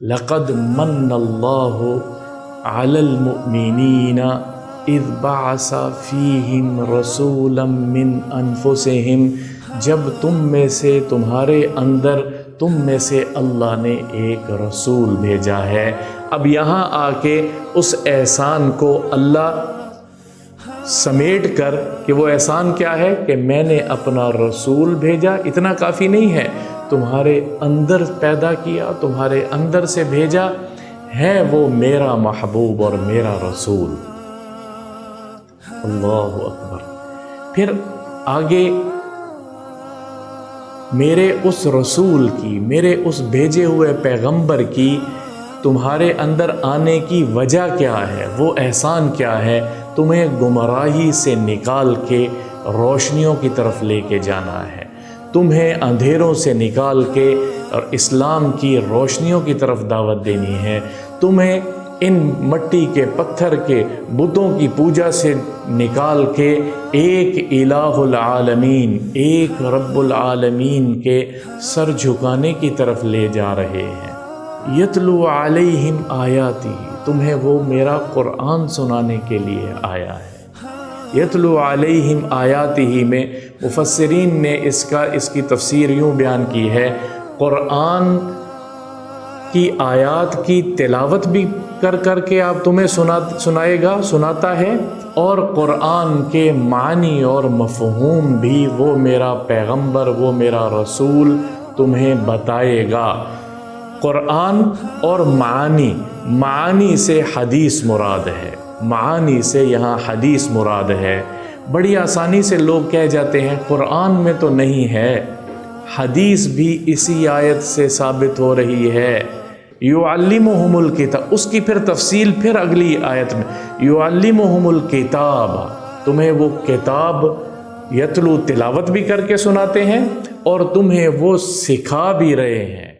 لقد من اللہ علی المؤمنین اذ بعث فیہم رسولا من انفسہم، جب تم میں سے اللہ نے ایک رسول بھیجا ہے۔ اب یہاں آ کے اس احسان کو اللہ سمیٹ کر کہ وہ احسان کیا ہے کہ میں نے اپنا رسول بھیجا، اتنا کافی نہیں ہے، تمہارے اندر پیدا کیا، تمہارے اندر سے بھیجا ہے، وہ میرا محبوب اور میرا رسول۔ اللہ اکبر۔ پھر آگے میرے اس رسول کی، میرے اس بھیجے ہوئے پیغمبر کی تمہارے اندر آنے کی وجہ کیا ہے، وہ احسان کیا ہے؟ تمہیں گمراہی سے نکال کے روشنیوں کی طرف لے کے جانا ہے، تمہیں اندھیروں سے نکال کے اور اسلام کی روشنیوں کی طرف دعوت دینی ہے، تمہیں ان مٹی کے پتھر کے بتوں کی پوجا سے نکال کے ایک الہ العالمین، ایک رب العالمین کے سر جھکانے کی طرف لے جا رہے ہیں۔ یتلو علیہم آیاتی، تمہیں وہ میرا قرآن سنانے کے لیے آیا ہے۔ یتلو علیہم آیاتہ میں مفسرین نے اس کی تفسیر یوں بیان کی ہے، قرآن کی آیات کی تلاوت بھی کر کے آپ تمہیں سناتا ہے، اور قرآن کے معنی اور مفہوم بھی وہ میرا پیغمبر، وہ میرا رسول تمہیں بتائے گا۔ قرآن اور معانی سے حدیث مراد ہے، معانی سے یہاں حدیث مراد ہے۔ بڑی آسانی سے لوگ کہہ جاتے ہیں قرآن میں تو نہیں ہے، حدیث بھی اسی آیت سے ثابت ہو رہی ہے۔ یعلمہم الکتاب، اس کی پھر تفصیل پھر اگلی آیت میں، یعلمہم الکتاب، تمہیں وہ کتاب یتلو تلاوت بھی کر کے سناتے ہیں اور تمہیں وہ سکھا بھی رہے ہیں۔